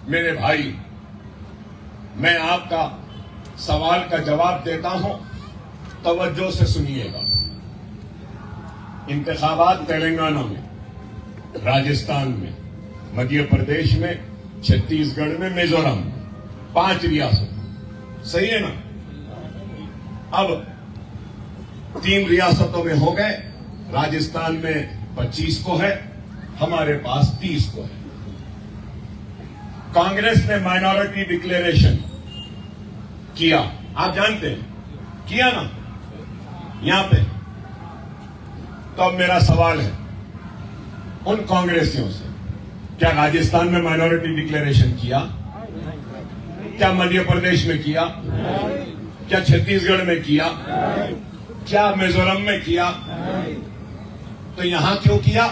मेरे भाई, मैं आपका सवाल का जवाब देता हूं, तवज्जो से सुनिएगा। इंतखाबात तेलंगाना में, राजस्थान में, मध्य प्रदेश में, छत्तीसगढ़ में, मिजोरम में, 5 रियासत, सही है ना। अब 3 रियासतों में हो गए, राजस्थान में 25 को है, हमारे पास 30 को है। कांग्रेस ने माइनॉरिटी डिक्लेरेशन किया, आप जानते हैं, किया ना यहां पे। तो अब मेरा सवाल है उन कांग्रेसियों से, क्या राजस्थान में माइनॉरिटी डिक्लेरेशन किया? क्या मध्य प्रदेश में किया? क्या छत्तीसगढ़ में किया? क्या मिजोरम में किया? तो यहां क्यों किया?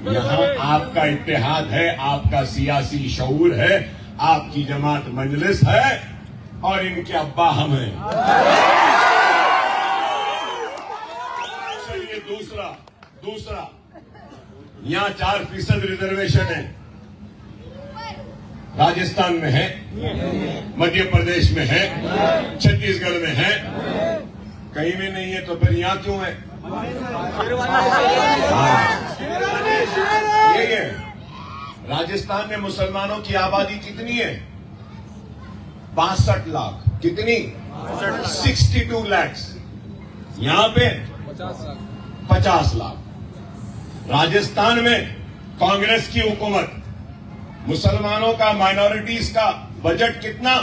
यहां आपका इत्तेहाद है, आपका सियासी शऊर है, आपकी जमात मजलिस है और इनके अब्बा हम हैं। चलिए दूसरा यहां 4% रिजर्वेशन है, राजस्थान में है, मध्य प्रदेश में है, छत्तीसगढ़ में है, कहीं में नहीं है। तो फिर यहां क्यों है? ये है। राजस्थान में मुसलमानों की आबादी कितनी है? 62 लाख। कितनी? 62 लाख। यहां पे 50 लाख। राजस्थान में कांग्रेस की हुकूमत, मुसलमानों का, माइनॉरिटीज का बजट कितना?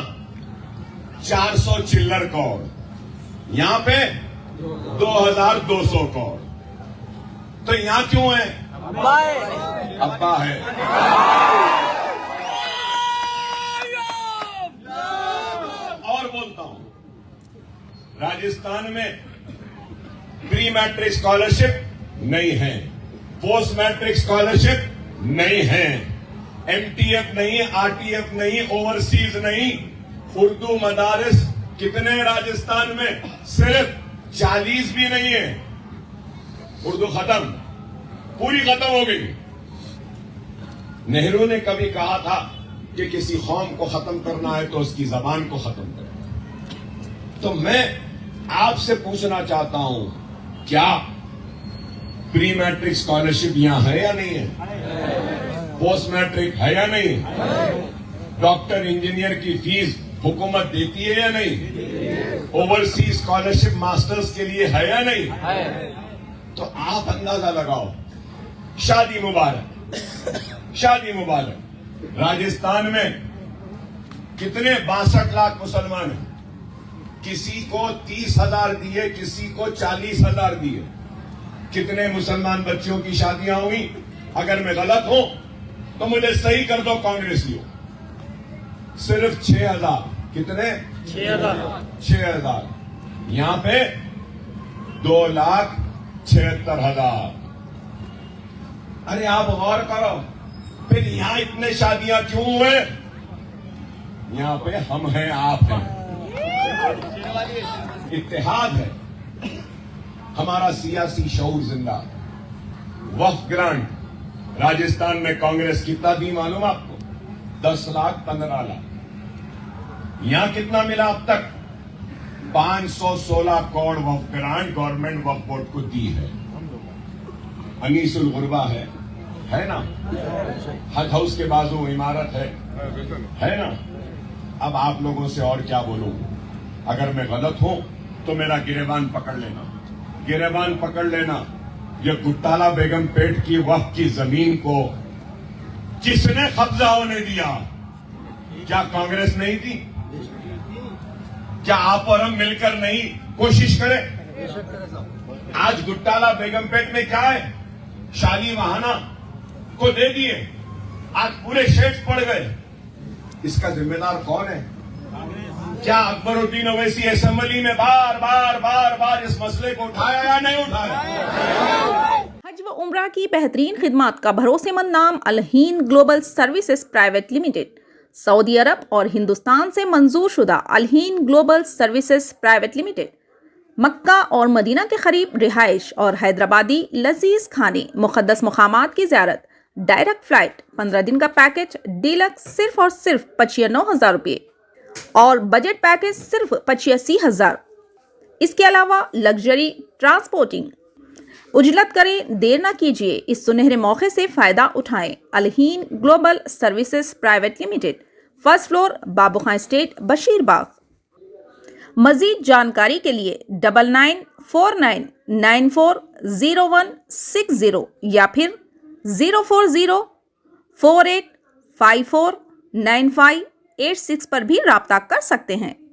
400 चिल्लर करोड़। यहां पे 2200 करोड़। तो यहां क्यों है? अब्बा है। और बोलता हूं, राजस्थान में प्री मैट्रिक स्कॉलरशिप नहीं है, पोस्ट मैट्रिक स्कॉलरशिप नहीं है, एमटीएफ नहीं, आरटीएफ नहीं, ओवरसीज नहीं। उर्दू मदारिस कितने राजस्थान में? सिर्फ 40 भी नहीं है। उर्दू खत्म, पूरी खत्म हो गई। नेहरू ने कभी कहा था कि किसी कौम को खत्म करना है तो उसकी जबान को खत्म करो। तो मैं आपसे पूछना चाहता हूं, क्या प्री मैट्रिक स्कॉलरशिप यहां है या नहीं है? पोस्ट मैट्रिक है या नहीं? डॉक्टर इंजीनियर की फीस हुकूमत देती है या नहीं? ओवरसीज स्कॉलरशिप मास्टर्स के लिए है या नहीं? तो आप अंदाजा लगाओ। शादी मुबारक, शादी मुबारक। राजस्थान में कितने? 62 लाख मुसलमान हैं। किसी को 30,000 दिए, किसी को 40,000 दिए। कितने मुसलमान बच्चों की शादियां हुई? अगर मैं गलत हूं तो मुझे सही कर दो कांग्रेसियों। सिर्फ 6,000। कितने? 6,000। यहां पे 2,76,000। अरे आप गौर करो, फिर यहां इतने शादियां क्यों हुए? यहां पे हम हैं, आप हैं, इत्तेहाद है, हमारा सियासी शऊर जिंदा। वक्फ ग्रांट राजस्थान में कांग्रेस कितना दी मालूम आपको? 10 लाख 15 लाख। यहां कितना मिला अब तक? 516 करोड़ वक्फ ग्रांट गवर्नमेंट वक्फ बोर्ड को दी है। अनीसुल गुरबा है ना? हज हाउस के बाजू इमारत है ना? अब आप लोगों से और क्या बोलूं? अगर मैं गलत हूं तो मेरा गिरेबान पकड़ लेना, गिरेबान पकड़ लेना। ये गुट्टाला बेगम पेट की वक्फ की जमीन को किसने कब्जा होने दिया? क्या कांग्रेस नहीं दी? क्या आप और हम मिलकर नहीं कोशिश करें? आज गुट्टाला बेगम पेट में क्या है? शाली वहाना को दे दिए, आज पूरे शेड्स पड़ गए। इसका जिम्मेदार कौन है? क्या अकबरुद्दीन ओवैसी असेंबली में बार इस मसले को उठाया या नहीं उठाया? हज व उम्रा की बेहतरीन खिदमत का भरोसेमंद नाम Al-Hind global services private limited, Saudi Arab और हिंदुस्तान से मंजूर शुदा Al-Hind global services private limited Mecca और मदीना के करीब रिहाइश और हैदराबादी लजीज खाने, मुक़द्दस मकामात की ज़ियारत, डायरेक्ट फ्लाइट 15 दिन का पैकेज डीलक्स सिर्फ और सिर्फ 95,000 रुपये और बजट पैकेज सिर्फ 85,000। इसके अलावा लग्जरी ट्रांसपोर्टिंग। उजलत करें, देर ना कीजिए, इस सुनहरे मौके से फायदा उठाएं। Al-Hind global services private limited, first floor, Babu Khan state, Basheerbagh. मजीद जानकारी के लिए 9949940160 या फिर 04048549586 पर भी राब्ता कर सकते हैं।